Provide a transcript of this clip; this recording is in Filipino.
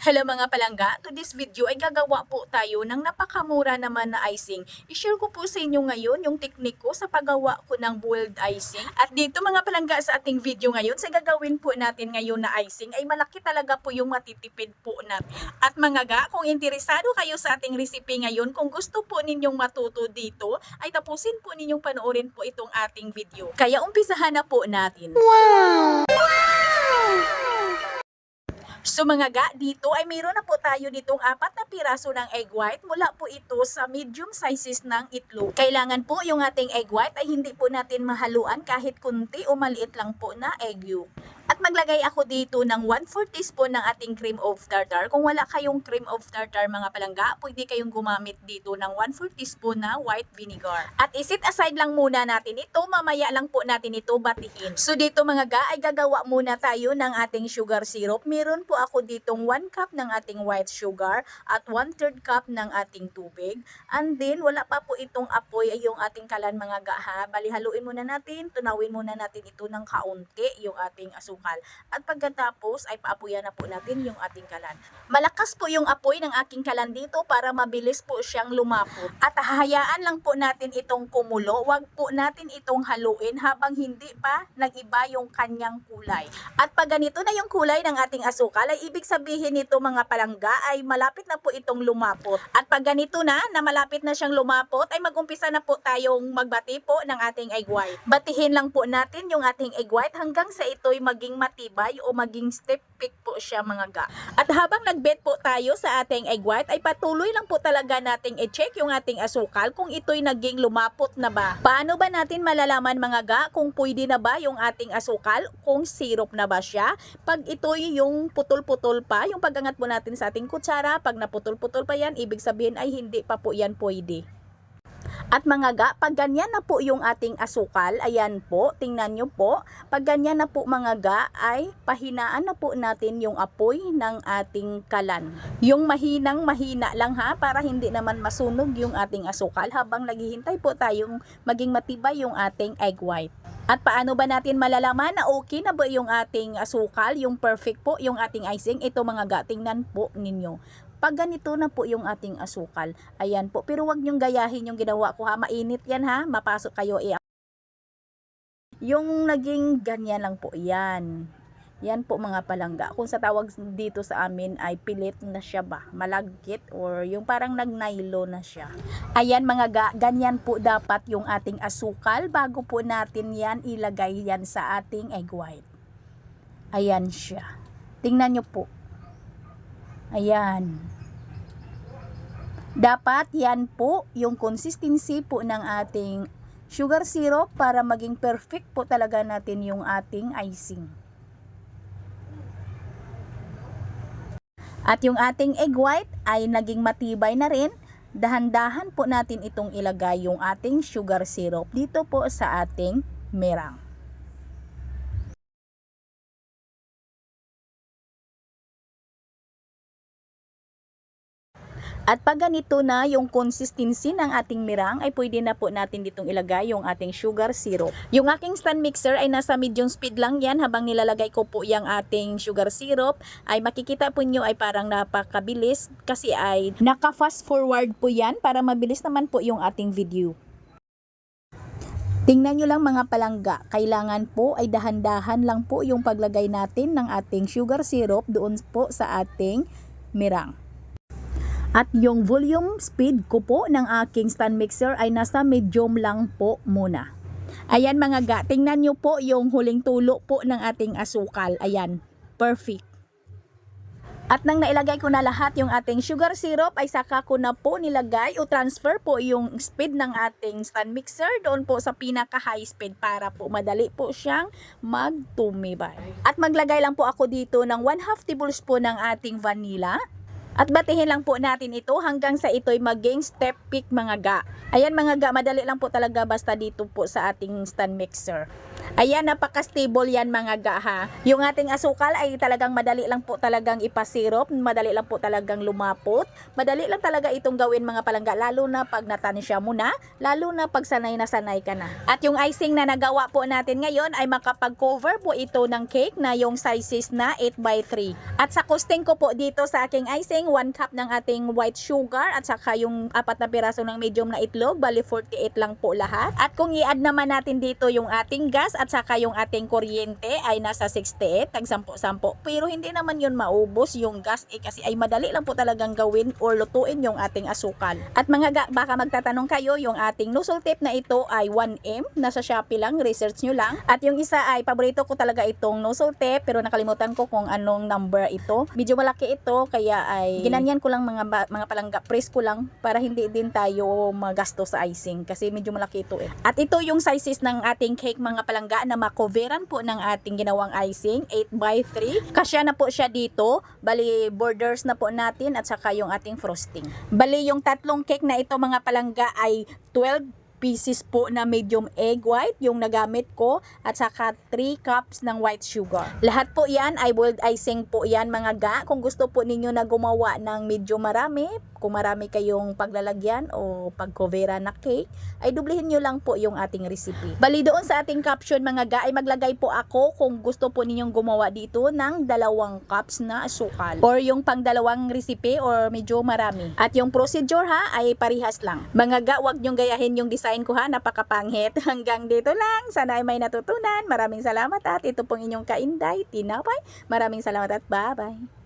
Hello mga palangga, to this video ay gagawa po tayo ng napakamura naman na icing. I-share ko po sa inyo ngayon yung teknik ko sa paggawa ko ng boiled icing. At dito mga palangga sa ating video ngayon, sa gagawin po natin ngayon na icing ay malaki talaga po yung matitipid po natin. At mga ga, kung interesado kayo sa ating recipe ngayon, kung gusto po ninyong matuto dito, ay tapusin po ninyong panoorin po itong ating video. Kaya umpisahan na po natin. Wow! So mga ga, dito ay mayroon na po tayo ditong 4 na piraso ng egg white. Mula po ito sa medium sizes ng itlog. Kailangan po yung ating egg white ay hindi po natin mahaluan kahit kunti o maliit lang po na egg yolk. At maglagay ako dito ng 1/4 teaspoon ng ating cream of tartar. Kung wala kayong cream of tartar mga palangga, pwede kayong gumamit dito ng 1/4 teaspoon na white vinegar. At isit aside lang muna natin ito, mamaya lang po natin ito batihin. So dito mga ga, ay gagawa muna tayo ng ating sugar syrup. Meron po ako ditong 1 cup ng ating white sugar at 1/3 cup ng ating tubig. And then wala pa po itong apoy ay yung ating kalan mga ga ha. Bali haluin muna natin, tunawin muna natin ito ng kaunti yung ating asukal. At pagkatapos ay paapuyan na po natin yung ating kalan. Malakas po yung apoy ng aking kalan dito para mabilis po siyang lumapot. At hahayaan lang po natin itong kumulo. Huwag po natin itong haluin habang hindi pa nag-iba yung kanyang kulay. At pag ganito na yung kulay ng ating asukal ay ibig sabihin nito mga palangga ay malapit na po itong lumapot. At pag ganito na malapit na siyang lumapot ay mag-umpisa na po tayong magbati po ng ating egg white. Batihin lang po natin yung ating egg white hanggang sa ito'y maging matibay o maging stiff peak po siya mga ga. At habang nag-bet po tayo sa ating egg white ay patuloy lang po talaga nating i-check yung ating asukal kung ito'y naging lumapot na ba. Paano ba natin malalaman mga ga kung pwede na ba yung ating asukal, kung syrup na ba siya? Pag ito'y yung putol-putol pa, yung pag-angat po natin sa ating kutsara, pag naputol-putol pa yan, ibig sabihin ay hindi pa po yan pwede. At mga ga, pag ganyan na po yung ating asukal, ayan po, tingnan nyo po, pag ganyan na po mga ga, ay pahinaan na po natin yung apoy ng ating kalan. Yung mahina lang ha, para hindi naman masunog yung ating asukal habang naghihintay po tayong maging matibay yung ating egg white. At paano ba natin malalaman na okay na ba yung ating asukal, yung perfect po yung ating icing? Ito mga ga, tingnan po ninyo. Pag ganito na po yung ating asukal, ayan po, pero wag nyong gayahin yung ginawa ko ha, mainit yan ha, mapasok kayo yung naging ganyan lang po, yan. Yan po mga palangga. Kung sa tawag dito sa amin ay pilit na siya ba, malagkit or yung parang nagnailo na siya. Ayan mga ga, ganyan po dapat yung ating asukal bago po natin yan ilagay yan sa ating egg white. Ayan siya. Tingnan nyo po. Ayan. Dapat yan po yung consistency po ng ating sugar syrup para maging perfect po talaga natin yung ating icing. At yung ating egg white ay naging matibay na rin. Dahan-dahan po natin itong ilagay yung ating sugar syrup dito po sa ating meringue. At pag ganito na yung consistency ng ating meringue ay pwede na po natin ditong ilagay yung ating sugar syrup. Yung aking stand mixer ay nasa medium speed lang yan habang nilalagay ko po yung ating sugar syrup. Ay makikita po nyo ay parang napakabilis kasi ay naka fast forward po yan para mabilis naman po yung ating video. Tingnan nyo lang mga palangga, kailangan po ay dahan-dahan lang po yung paglagay natin ng ating sugar syrup doon po sa ating meringue. At yung volume speed ko po ng aking stand mixer ay nasa medium lang po muna. Ayan mga ga, tingnan nyo po yung huling tulo po ng ating asukal. Ayan, perfect. At nang nailagay ko na lahat yung ating sugar syrup ay saka ko na po nilagay o transfer po yung speed ng ating stand mixer doon po sa pinaka high speed para po madali po siyang magtumibay. At maglagay lang po ako dito ng 1/2 tablespoon ng ating vanilla. At batihin lang po natin ito hanggang sa ito'y maging step pick mga ga. Ayan mga ga, madali lang po talaga basta dito po sa ating stand mixer. Ayan, napaka-stable yan mga ga ha. Yung ating asukal ay talagang madali lang po talagang ipasirop, madali lang po talagang lumapot. Madali lang talaga itong gawin mga palangga, lalo na pag natansya mo na, lalo na pag sanay na sanay ka na. At yung icing na nagawa po natin ngayon ay makapag-cover po ito ng cake na yung sizes na 8x3. At sa costing ko po dito sa aking icing, 1 cup ng ating white sugar at saka yung 4 na piraso ng medium na itlog, bali 48 lang po lahat. At kung i-add naman natin dito yung ating gas at saka yung ating kuryente ay nasa 68, tag 10-10. Pero hindi naman yun maubos yung gas kasi ay madali lang po talagang gawin or lutuin yung ating asukal. At mga ga, baka magtatanong kayo, yung ating nozzle tip na ito ay 1M, nasa Shopee lang, research nyo lang. At yung isa ay paborito ko talaga itong nozzle tip pero nakalimutan ko kung anong number ito. Medyo malaki ito kaya ay ginanyan ko lang mga palangga, press ko lang para hindi din tayo magasto sa icing kasi medyo malaki ito eh. At ito yung sizes ng ating cake mga palangga na makoveran po ng ating ginawang icing, 8x3. Kasya na po siya dito, bali borders na po natin at saka yung ating frosting. Bali yung tatlong cake na ito mga palangga ay 12 pieces po na medium egg white yung nagamit ko at saka 3 cups ng white sugar. Lahat po yan ay boiled icing po yan mga ga. Kung gusto po ninyo na gumawa ng medyo marami, kung marami kayong paglalagyan o pagkovera na cake, ay dublihin nyo lang po yung ating recipe. Bali doon sa ating caption mga ga ay maglagay po ako kung gusto po ninyong gumawa dito ng 2 cups na asukal or yung pang 2 recipe or medyo marami. At yung procedure ha ay parihas lang. Mga ga, wag nyong gayahin yung design ko ha, napakapangit. Hanggang dito lang. Sana ay may natutunan. Maraming salamat at ito pong inyong kainday, Tinapay. Maraming salamat at bye-bye.